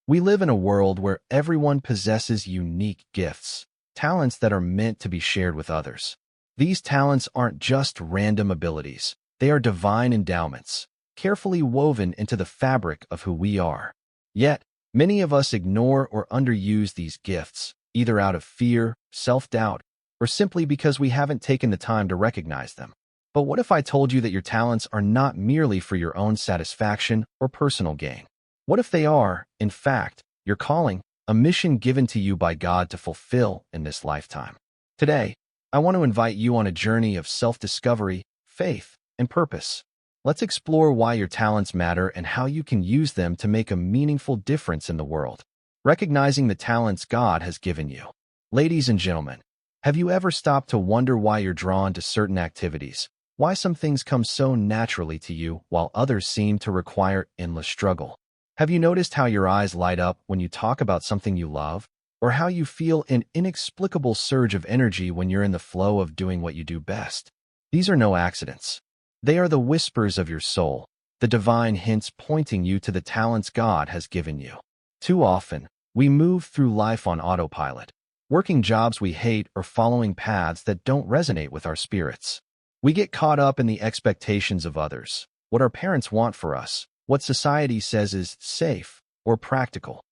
We live in a world where everyone possesses unique gifts, talents that are meant to be shared with others. These talents aren't just random abilities. They are divine endowments, carefully woven into the fabric of who we are. Yet, many of us ignore or underuse these gifts, either out of fear, self-doubt, or simply because we haven't taken the time to recognize them. But what if I told you that your talents are not merely for your own satisfaction or personal gain? What if they are, in fact, your calling, a mission given to you by God to fulfill in this lifetime? Today, I want to invite you on a journey of self-discovery, faith, and purpose. Let's explore why your talents matter and how you can use them to make a meaningful difference in the world. Recognizing the talents God has given you. Ladies and gentlemen, have you ever stopped to wonder why you're drawn to certain activities? Why some things come so naturally to you while others seem to require endless struggle? Have you noticed how your eyes light up when you talk about something you love? Or how you feel an inexplicable surge of energy when you're in the flow of doing what you do best? These are no accidents. They are the whispers of your soul, the divine hints pointing you to the talents God has given you. Too often, we move through life on autopilot, working jobs we hate or following paths that don't resonate with our spirits. We get caught up in the expectations of others, what our parents want for us, what society says is safe or practical.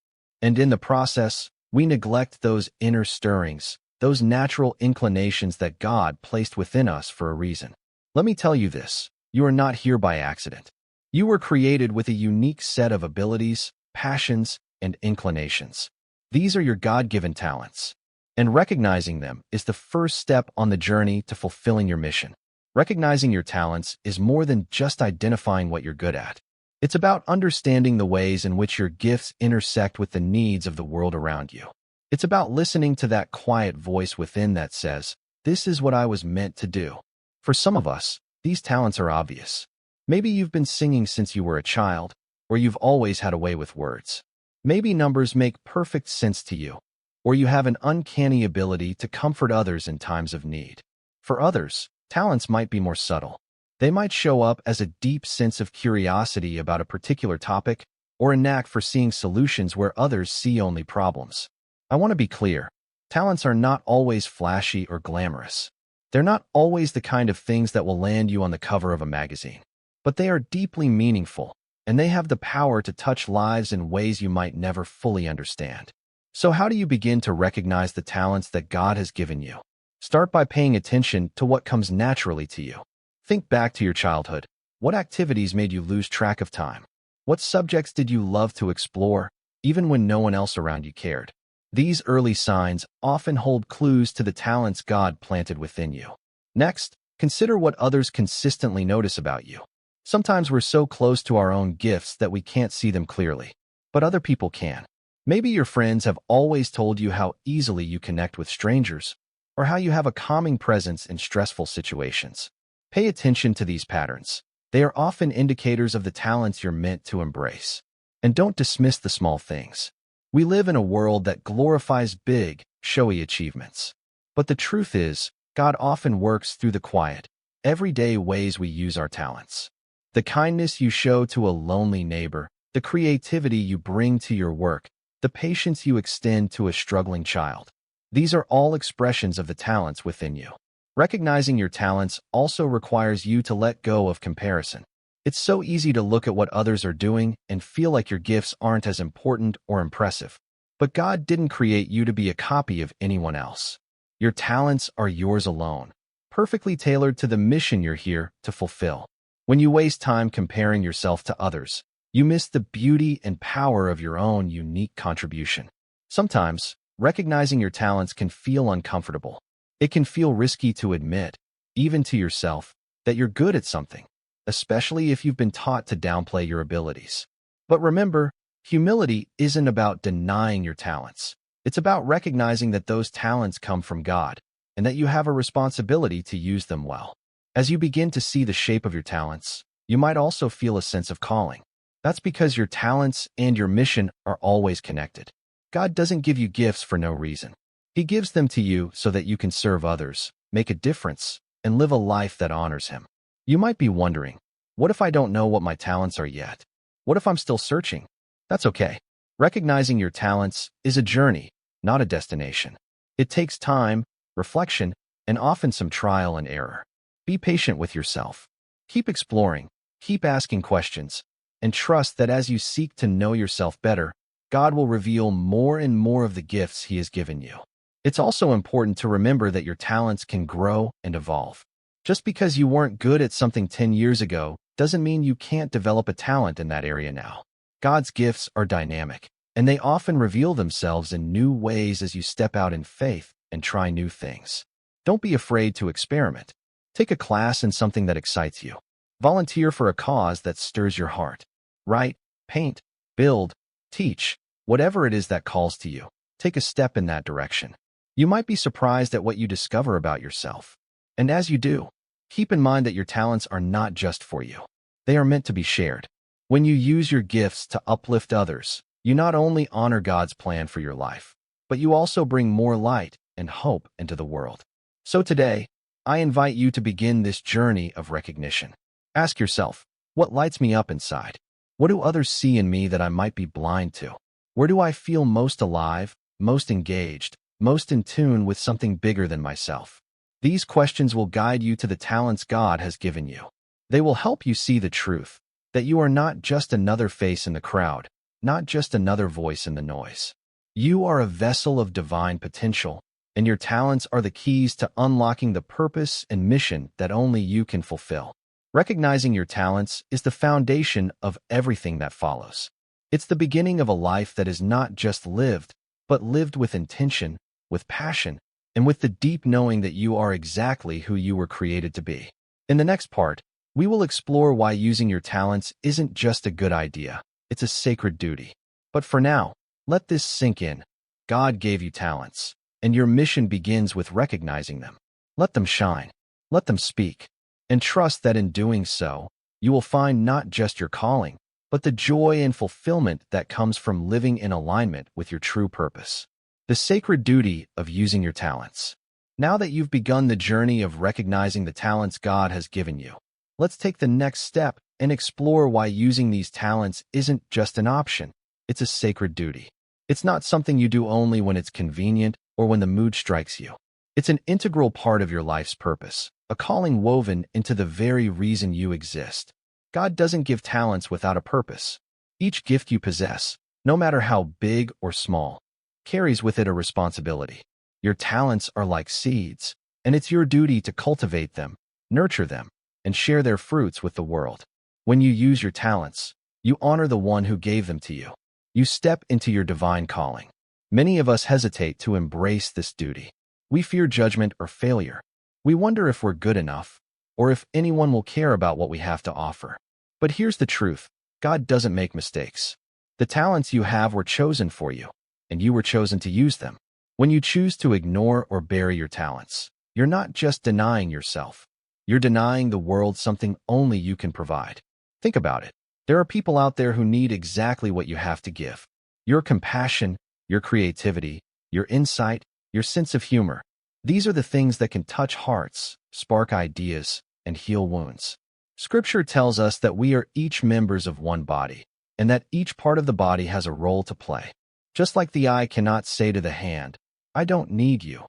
And in the process, we neglect those inner stirrings, those natural inclinations that God placed within us for a reason. Let me tell you this, you are not here by accident. You were created with a unique set of abilities, passions, and inclinations. These are your God-given talents, and recognizing them is the first step on the journey to fulfilling your mission. Recognizing your talents is more than just identifying what you're good at. It's about understanding the ways in which your gifts intersect with the needs of the world around you. It's about listening to that quiet voice within that says, "This is what I was meant to do." For some of us, these talents are obvious. Maybe you've been singing since you were a child, or you've always had a way with words. Maybe numbers make perfect sense to you, or you have an uncanny ability to comfort others in times of need. For others, talents might be more subtle. They might show up as a deep sense of curiosity about a particular topic or a knack for seeing solutions where others see only problems. I want to be clear. Talents are not always flashy or glamorous. They're not always the kind of things that will land you on the cover of a magazine. But they are deeply meaningful, and they have the power to touch lives in ways you might never fully understand. So how do you begin to recognize the talents that God has given you? Start by paying attention to what comes naturally to you. Think back to your childhood. What activities made you lose track of time? What subjects did you love to explore, even when no one else around you cared? These early signs often hold clues to the talents God planted within you. Next, consider what others consistently notice about you. Sometimes we're so close to our own gifts that we can't see them clearly, but other people can. Maybe your friends have always told you how easily you connect with strangers, or how you have a calming presence in stressful situations. Pay attention to these patterns. They are often indicators of the talents you're meant to embrace. And don't dismiss the small things. We live in a world that glorifies big, showy achievements. But the truth is, God often works through the quiet, everyday ways we use our talents. The kindness you show to a lonely neighbor, the creativity you bring to your work, the patience you extend to a struggling child. These are all expressions of the talents within you. Recognizing your talents also requires you to let go of comparison. It's so easy to look at what others are doing and feel like your gifts aren't as important or impressive. But God didn't create you to be a copy of anyone else. Your talents are yours alone, perfectly tailored to the mission you're here to fulfill. When you waste time comparing yourself to others, you miss the beauty and power of your own unique contribution. Sometimes, recognizing your talents can feel uncomfortable. It can feel risky to admit, even to yourself, that you're good at something, especially if you've been taught to downplay your abilities. But remember, humility isn't about denying your talents. It's about recognizing that those talents come from God, and that you have a responsibility to use them well. As you begin to see the shape of your talents, you might also feel a sense of calling. That's because your talents and your mission are always connected. God doesn't give you gifts for no reason. He gives them to you so that you can serve others, make a difference, and live a life that honors Him. You might be wondering, what if I don't know what my talents are yet? What if I'm still searching? That's okay. Recognizing your talents is a journey, not a destination. It takes time, reflection, and often some trial and error. Be patient with yourself. Keep exploring, keep asking questions, and trust that as you seek to know yourself better, God will reveal more and more of the gifts He has given you. It's also important to remember that your talents can grow and evolve. Just because you weren't good at something 10 years ago doesn't mean you can't develop a talent in that area now. God's gifts are dynamic, and they often reveal themselves in new ways as you step out in faith and try new things. Don't be afraid to experiment. Take a class in something that excites you. Volunteer for a cause that stirs your heart. Write, paint, build, teach, whatever it is that calls to you. Take a step in that direction. You might be surprised at what you discover about yourself. And as you do, keep in mind that your talents are not just for you. They are meant to be shared. When you use your gifts to uplift others, you not only honor God's plan for your life, but you also bring more light and hope into the world. So today, I invite you to begin this journey of recognition. Ask yourself, what lights me up inside? What do others see in me that I might be blind to? Where do I feel most alive, most engaged, most in tune with something bigger than myself? These questions will guide you to the talents God has given you. They will help you see the truth, that you are not just another face in the crowd, not just another voice in the noise. You are a vessel of divine potential, and your talents are the keys to unlocking the purpose and mission that only you can fulfill. Recognizing your talents is the foundation of everything that follows. It's the beginning of a life that is not just lived, but lived with intention, with passion, and with the deep knowing that you are exactly who you were created to be. In the next part, we will explore why using your talents isn't just a good idea, it's a sacred duty. But for now, let this sink in. God gave you talents, and your mission begins with recognizing them. Let them shine, let them speak, and trust that in doing so, you will find not just your calling, but the joy and fulfillment that comes from living in alignment with your true purpose. The sacred duty of using your talents. Now that you've begun the journey of recognizing the talents God has given you, let's take the next step and explore why using these talents isn't just an option, it's a sacred duty. It's not something you do only when it's convenient or when the mood strikes you. It's an integral part of your life's purpose, a calling woven into the very reason you exist. God doesn't give talents without a purpose. Each gift you possess, no matter how big or small, carries with it a responsibility. Your talents are like seeds, and it's your duty to cultivate them, nurture them, and share their fruits with the world. When you use your talents, you honor the one who gave them to you. You step into your divine calling. Many of us hesitate to embrace this duty. We fear judgment or failure. We wonder if we're good enough, or if anyone will care about what we have to offer. But here's the truth. God doesn't make mistakes. The talents you have were chosen for you, and you were chosen to use them. When you choose to ignore or bury your talents, you're not just denying yourself. You're denying the world something only you can provide. Think about it. There are people out there who need exactly what you have to give. Your compassion, your creativity, your insight, your sense of humor. These are the things that can touch hearts, spark ideas, and heal wounds. Scripture tells us that we are each members of one body, and that each part of the body has a role to play. Just like the eye cannot say to the hand, I don't need you.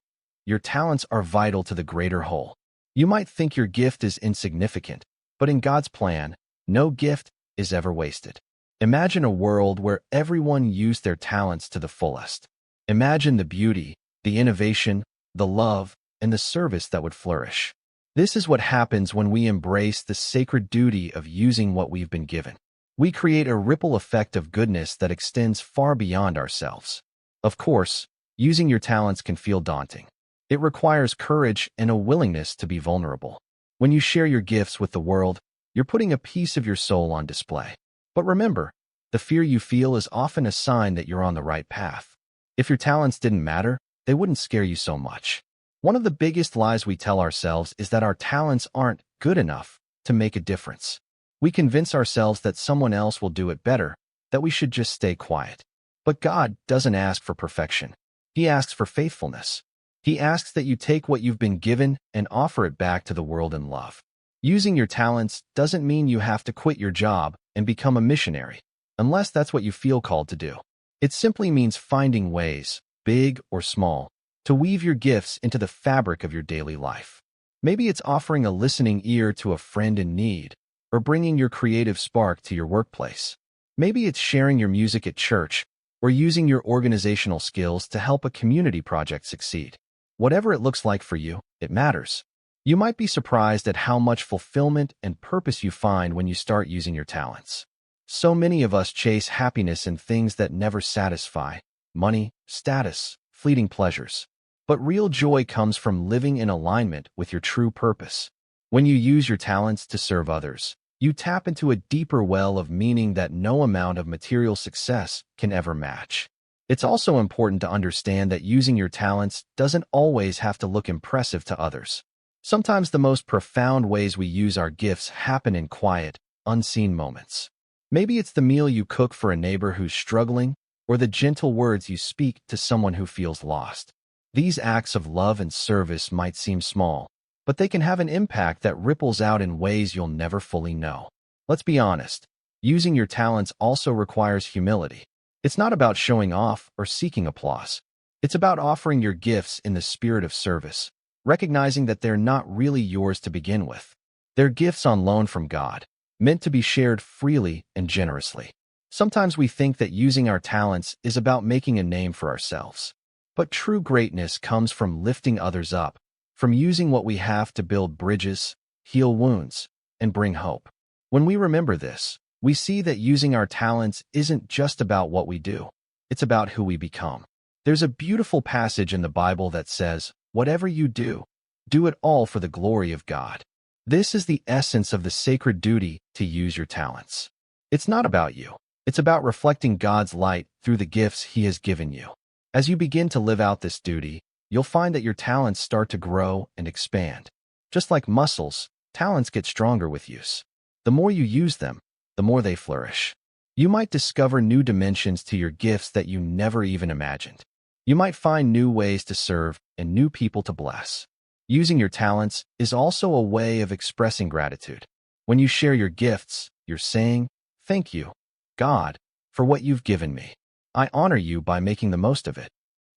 Your talents are vital to the greater whole. You might think your gift is insignificant, but in God's plan, no gift is ever wasted. Imagine a world where everyone used their talents to the fullest. Imagine the beauty, the innovation, the love, and the service that would flourish. This is what happens when we embrace the sacred duty of using what we've been given. We create a ripple effect of goodness that extends far beyond ourselves. Of course, using your talents can feel daunting. It requires courage and a willingness to be vulnerable. When you share your gifts with the world, you're putting a piece of your soul on display. But remember, the fear you feel is often a sign that you're on the right path. If your talents didn't matter, they wouldn't scare you so much. One of the biggest lies we tell ourselves is that our talents aren't good enough to make a difference. We convince ourselves that someone else will do it better, that we should just stay quiet. But God doesn't ask for perfection. He asks for faithfulness. He asks that you take what you've been given and offer it back to the world in love. Using your talents doesn't mean you have to quit your job and become a missionary, unless that's what you feel called to do. It simply means finding ways, big or small, to weave your gifts into the fabric of your daily life. Maybe it's offering a listening ear to a friend in need, or bringing your creative spark to your workplace. Maybe it's sharing your music at church, or using your organizational skills to help a community project succeed. Whatever it looks like for you, it matters. You might be surprised at how much fulfillment and purpose you find when you start using your talents. So many of us chase happiness in things that never satisfy: money, status, fleeting pleasures. But real joy comes from living in alignment with your true purpose. When you use your talents to serve others, you tap into a deeper well of meaning that no amount of material success can ever match. It's also important to understand that using your talents doesn't always have to look impressive to others. Sometimes the most profound ways we use our gifts happen in quiet, unseen moments. Maybe it's the meal you cook for a neighbor who's struggling, or the gentle words you speak to someone who feels lost. These acts of love and service might seem small, but they can have an impact that ripples out in ways you'll never fully know. Let's be honest, using your talents also requires humility. It's not about showing off or seeking applause. It's about offering your gifts in the spirit of service, recognizing that they're not really yours to begin with. They're gifts on loan from God, meant to be shared freely and generously. Sometimes we think that using our talents is about making a name for ourselves. But true greatness comes from lifting others up, from using what we have to build bridges, heal wounds, and bring hope. When we remember this, we see that using our talents isn't just about what we do. It's about who we become. There's a beautiful passage in the Bible that says, "Whatever you do, do it all for the glory of God." This is the essence of the sacred duty to use your talents. It's not about you. It's about reflecting God's light through the gifts He has given you. As you begin to live out this duty, you'll find that your talents start to grow and expand. Just like muscles, talents get stronger with use. The more you use them, the more they flourish. You might discover new dimensions to your gifts that you never even imagined. You might find new ways to serve and new people to bless. Using your talents is also a way of expressing gratitude. When you share your gifts, you're saying, "Thank you, God, for what you've given me. I honor you by making the most of it."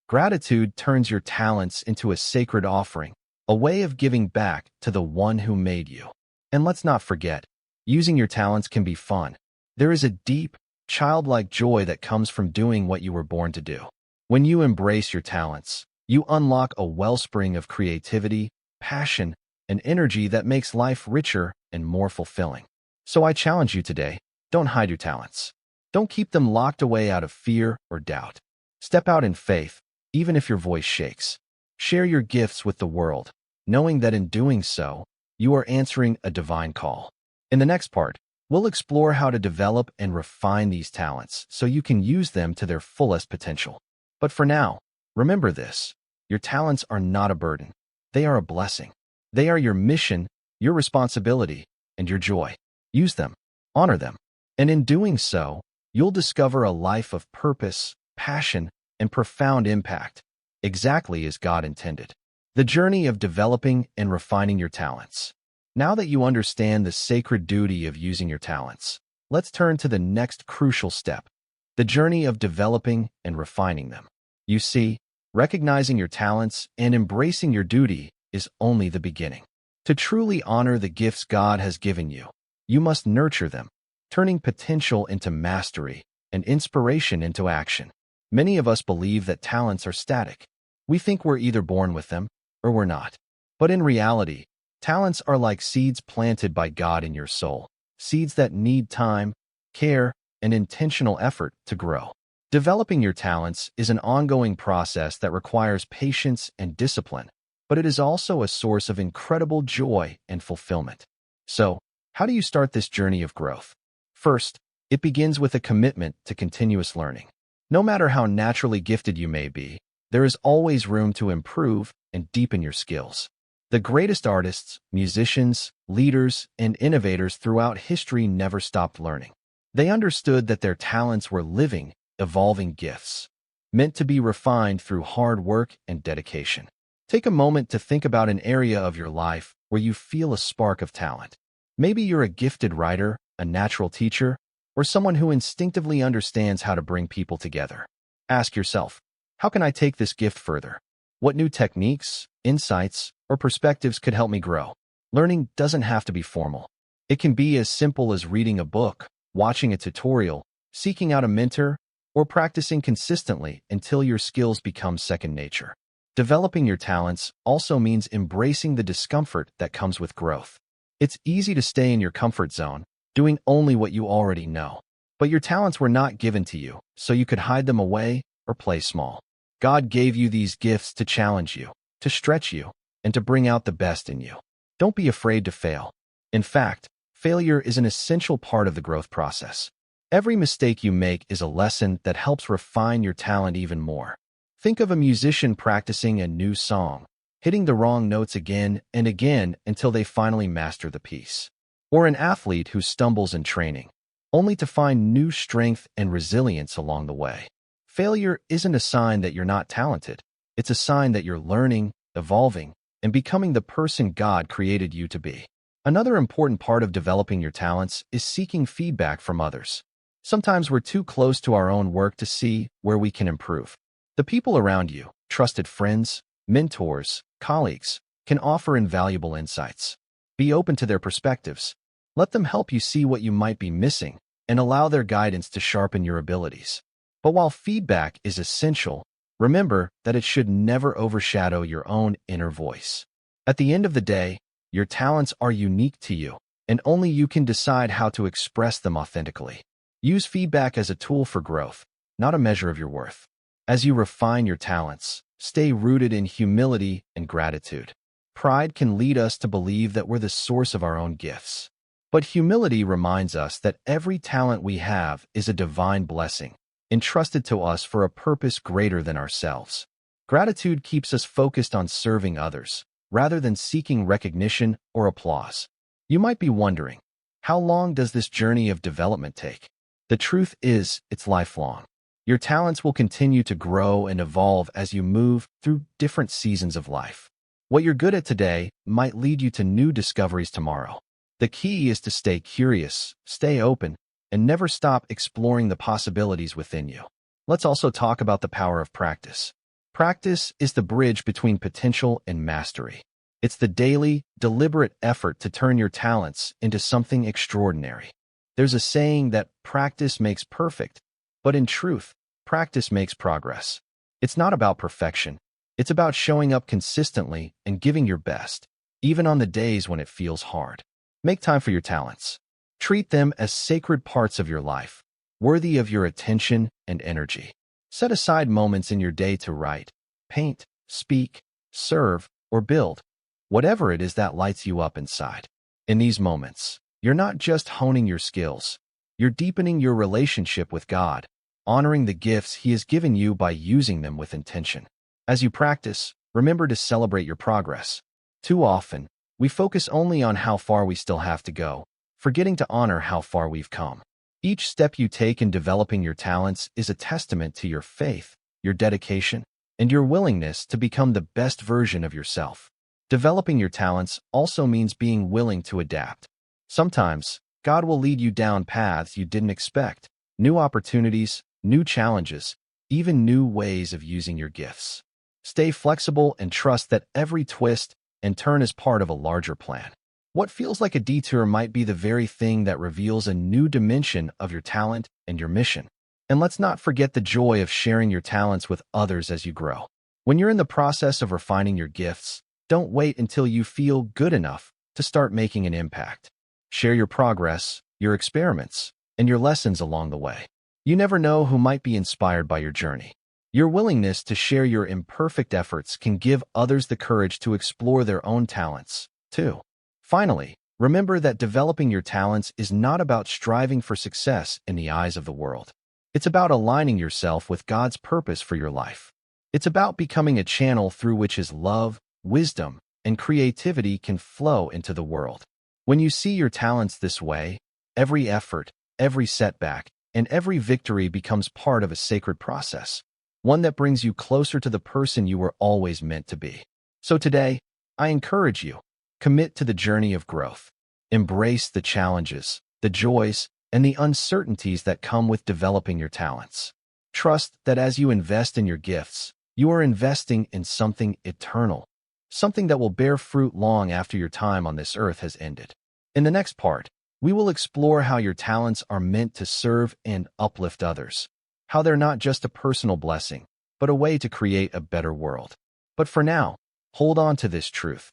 Gratitude turns your talents into a sacred offering, a way of giving back to the one who made you. And let's not forget, using your talents can be fun. There is a deep, childlike joy that comes from doing what you were born to do. When you embrace your talents, you unlock a wellspring of creativity, passion, and energy that makes life richer and more fulfilling. So I challenge you today, don't hide your talents. Don't keep them locked away out of fear or doubt. Step out in faith, even if your voice shakes. Share your gifts with the world, knowing that in doing so, you are answering a divine call. In the next part, we'll explore how to develop and refine these talents so you can use them to their fullest potential. But for now, remember this: your talents are not a burden. They are a blessing. They are your mission, your responsibility, and your joy. Use them, honor them, and in doing so, you'll discover a life of purpose, passion, and profound impact, exactly as God intended. The journey of developing and refining your talents. Now that you understand the sacred duty of using your talents, let's turn to the next crucial step: the journey of developing and refining them. You see, recognizing your talents and embracing your duty is only the beginning. To truly honor the gifts God has given you, you must nurture them, turning potential into mastery and inspiration into action. Many of us believe that talents are static. We think we're either born with them or we're not. But in reality, talents are like seeds planted by God in your soul, seeds that need time, care, and intentional effort to grow. Developing your talents is an ongoing process that requires patience and discipline, but it is also a source of incredible joy and fulfillment. So, how do you start this journey of growth? First, it begins with a commitment to continuous learning. No matter how naturally gifted you may be, there is always room to improve and deepen your skills. The greatest artists, musicians, leaders, and innovators throughout history never stopped learning. They understood that their talents were living, evolving gifts, meant to be refined through hard work and dedication. Take a moment to think about an area of your life where you feel a spark of talent. Maybe you're a gifted writer, a natural teacher, or someone who instinctively understands how to bring people together. Ask yourself, how can I take this gift further? What new techniques, insights, or perspectives could help me grow? Learning doesn't have to be formal. It can be as simple as reading a book, watching a tutorial, seeking out a mentor, or practicing consistently until your skills become second nature. Developing your talents also means embracing the discomfort that comes with growth. It's easy to stay in your comfort zone, doing only what you already know. But your talents were not given to you, so you could hide them away or play small. God gave you these gifts to challenge you, to stretch you, and to bring out the best in you. Don't be afraid to fail. In fact, failure is an essential part of the growth process. Every mistake you make is a lesson that helps refine your talent even more. Think of a musician practicing a new song, hitting the wrong notes again and again until they finally master the piece. Or an athlete who stumbles in training, only to find new strength and resilience along the way. Failure isn't a sign that you're not talented. It's a sign that you're learning, evolving, and becoming the person God created you to be. Another important part of developing your talents is seeking feedback from others. Sometimes we're too close to our own work to see where we can improve. The people around you, trusted friends, mentors, colleagues, can offer invaluable insights. Be open to their perspectives. Let them help you see what you might be missing and allow their guidance to sharpen your abilities. But while feedback is essential, remember that it should never overshadow your own inner voice. At the end of the day, your talents are unique to you, and only you can decide how to express them authentically. Use feedback as a tool for growth, not a measure of your worth. As you refine your talents, stay rooted in humility and gratitude. Pride can lead us to believe that we're the source of our own gifts. But humility reminds us that every talent we have is a divine blessing, entrusted to us for a purpose greater than ourselves. Gratitude keeps us focused on serving others, rather than seeking recognition or applause. You might be wondering, how long does this journey of development take? The truth is, it's lifelong. Your talents will continue to grow and evolve as you move through different seasons of life. What you're good at today might lead you to new discoveries tomorrow. The key is to stay curious, stay open, and never stop exploring the possibilities within you. Let's also talk about the power of practice. Practice is the bridge between potential and mastery. It's the daily, deliberate effort to turn your talents into something extraordinary. There's a saying that practice makes perfect, but in truth, practice makes progress. It's not about perfection. It's about showing up consistently and giving your best, even on the days when it feels hard. Make time for your talents. Treat them as sacred parts of your life, worthy of your attention and energy. Set aside moments in your day to write, paint, speak, serve, or build, whatever it is that lights you up inside. In these moments, you're not just honing your skills, you're deepening your relationship with God, honoring the gifts He has given you by using them with intention. As you practice, remember to celebrate your progress. Too often, we focus only on how far we still have to go, forgetting to honor how far we've come. Each step you take in developing your talents is a testament to your faith, your dedication, and your willingness to become the best version of yourself. Developing your talents also means being willing to adapt. Sometimes, God will lead you down paths you didn't expect, new opportunities, new challenges, even new ways of using your gifts. Stay flexible and trust that every twist and turn is part of a larger plan. What feels like a detour might be the very thing that reveals a new dimension of your talent and your mission. And let's not forget the joy of sharing your talents with others as you grow. When you're in the process of refining your gifts, don't wait until you feel good enough to start making an impact. Share your progress, your experiments, and your lessons along the way. You never know who might be inspired by your journey. Your willingness to share your imperfect efforts can give others the courage to explore their own talents, too. Finally, remember that developing your talents is not about striving for success in the eyes of the world. It's about aligning yourself with God's purpose for your life. It's about becoming a channel through which His love, wisdom, and creativity can flow into the world. When you see your talents this way, every effort, every setback, and every victory becomes part of a sacred process, one that brings you closer to the person you were always meant to be. So today, I encourage you, commit to the journey of growth. Embrace the challenges, the joys, and the uncertainties that come with developing your talents. Trust that as you invest in your gifts, you are investing in something eternal, something that will bear fruit long after your time on this earth has ended. In the next part, we will explore how your talents are meant to serve and uplift others, how they're not just a personal blessing, but a way to create a better world. But for now, hold on to this truth.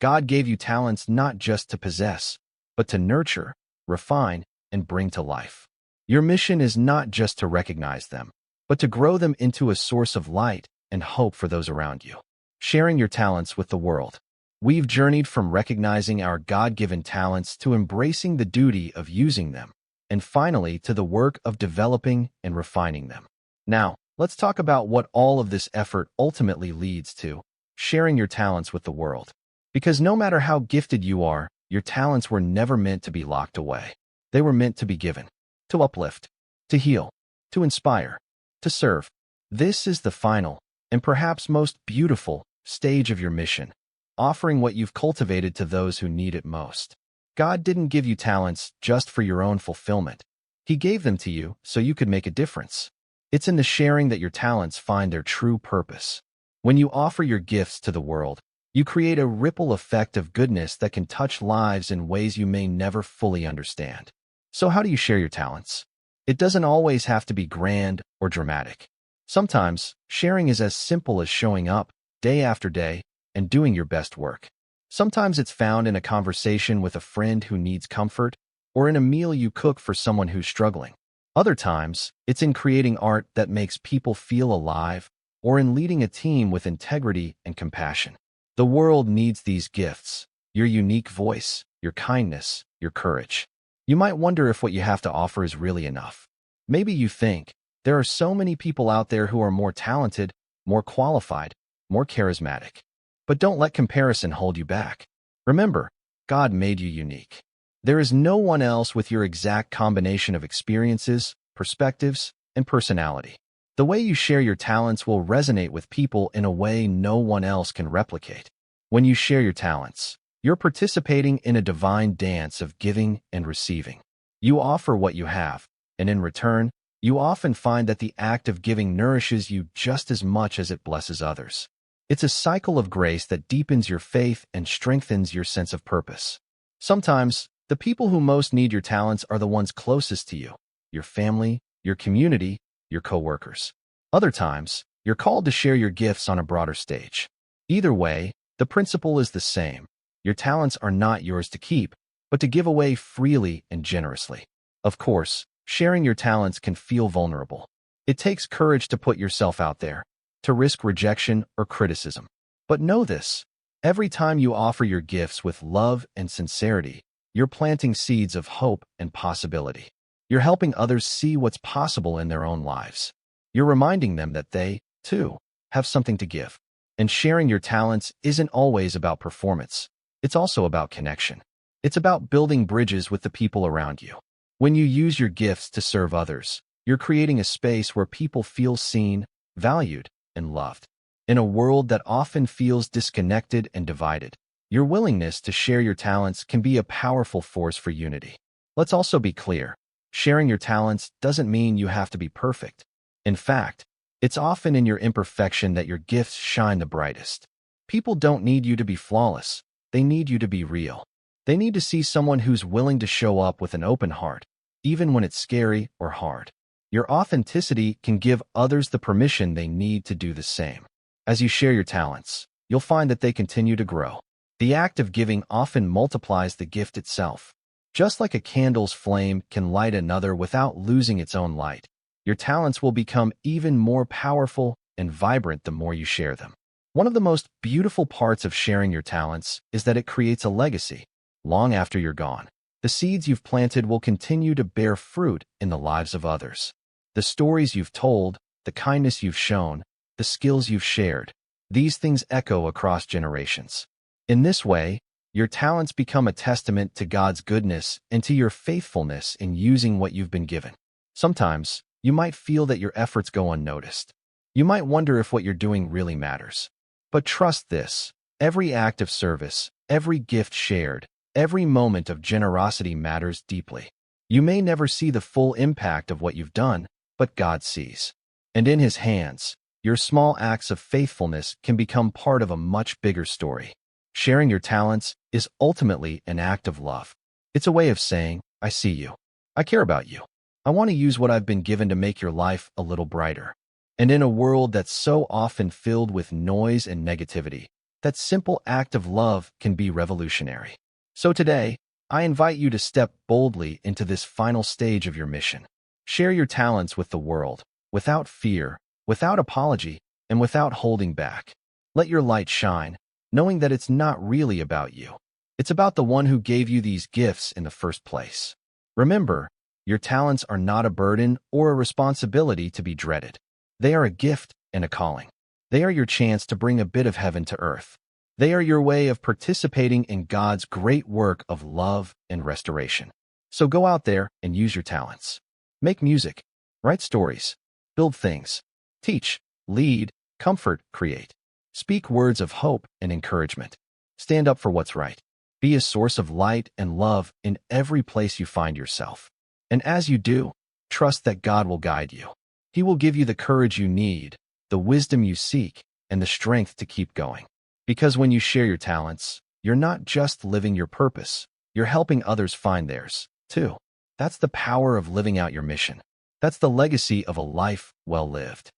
God gave you talents not just to possess, but to nurture, refine, and bring to life. Your mission is not just to recognize them, but to grow them into a source of light and hope for those around you. Sharing your talents with the world. We've journeyed from recognizing our God-given talents to embracing the duty of using them, and finally to the work of developing and refining them. Now, let's talk about what all of this effort ultimately leads to: sharing your talents with the world. Because no matter how gifted you are, your talents were never meant to be locked away. They were meant to be given, to uplift, to heal, to inspire, to serve. This is the final, and perhaps most beautiful, stage of your mission, offering what you've cultivated to those who need it most. God didn't give you talents just for your own fulfillment. He gave them to you so you could make a difference. It's in the sharing that your talents find their true purpose. When you offer your gifts to the world, you create a ripple effect of goodness that can touch lives in ways you may never fully understand. So how do you share your talents? It doesn't always have to be grand or dramatic. Sometimes, sharing is as simple as showing up, day after day, and doing your best work. Sometimes it's found in a conversation with a friend who needs comfort, or in a meal you cook for someone who's struggling. Other times, it's in creating art that makes people feel alive, or in leading a team with integrity and compassion. The world needs these gifts: your unique voice, your kindness, your courage. You might wonder if what you have to offer is really enough. Maybe you think, there are so many people out there who are more talented, more qualified, more charismatic. But don't let comparison hold you back. Remember, God made you unique. There is no one else with your exact combination of experiences, perspectives, and personality. The way you share your talents will resonate with people in a way no one else can replicate. When you share your talents, you're participating in a divine dance of giving and receiving. You offer what you have, and in return, you often find that the act of giving nourishes you just as much as it blesses others. It's a cycle of grace that deepens your faith and strengthens your sense of purpose. Sometimes, the people who most need your talents are the ones closest to you: your family, your community, your coworkers. Other times, you're called to share your gifts on a broader stage. Either way, the principle is the same. Your talents are not yours to keep, but to give away freely and generously. Of course, sharing your talents can feel vulnerable. It takes courage to put yourself out there, to risk rejection or criticism. But know this: every time you offer your gifts with love and sincerity, you're planting seeds of hope and possibility. You're helping others see what's possible in their own lives. You're reminding them that they, too, have something to give. And sharing your talents isn't always about performance. It's also about connection. It's about building bridges with the people around you. When you use your gifts to serve others, you're creating a space where people feel seen, valued, and loved. In a world that often feels disconnected and divided, your willingness to share your talents can be a powerful force for unity. Let's also be clear: sharing your talents doesn't mean you have to be perfect. In fact, it's often in your imperfection that your gifts shine the brightest. People don't need you to be flawless. They need you to be real. They need to see someone who's willing to show up with an open heart, even when it's scary or hard. Your authenticity can give others the permission they need to do the same. As you share your talents, you'll find that they continue to grow. The act of giving often multiplies the gift itself. Just like a candle's flame can light another without losing its own light, your talents will become even more powerful and vibrant the more you share them. One of the most beautiful parts of sharing your talents is that it creates a legacy. Long after you're gone, the seeds you've planted will continue to bear fruit in the lives of others. The stories you've told, the kindness you've shown, the skills you've shared, these things echo across generations. In this way, your talents become a testament to God's goodness and to your faithfulness in using what you've been given. Sometimes, you might feel that your efforts go unnoticed. You might wonder if what you're doing really matters. But trust this: every act of service, every gift shared, every moment of generosity matters deeply. You may never see the full impact of what you've done, but God sees. And in His hands, your small acts of faithfulness can become part of a much bigger story. Sharing your talents is ultimately an act of love. It's a way of saying, I see you. I care about you. I want to use what I've been given to make your life a little brighter. And in a world that's so often filled with noise and negativity, that simple act of love can be revolutionary. So today, I invite you to step boldly into this final stage of your mission. Share your talents with the world, without fear, without apology, and without holding back. Let your light shine, knowing that it's not really about you. It's about the one who gave you these gifts in the first place. Remember, your talents are not a burden or a responsibility to be dreaded. They are a gift and a calling. They are your chance to bring a bit of heaven to earth. They are your way of participating in God's great work of love and restoration. So go out there and use your talents. Make music, write stories, build things, teach, lead, comfort, create. Speak words of hope and encouragement. Stand up for what's right. Be a source of light and love in every place you find yourself. And as you do, trust that God will guide you. He will give you the courage you need, the wisdom you seek, and the strength to keep going. Because when you share your talents, you're not just living your purpose, you're helping others find theirs, too. That's the power of living out your mission. That's the legacy of a life well lived.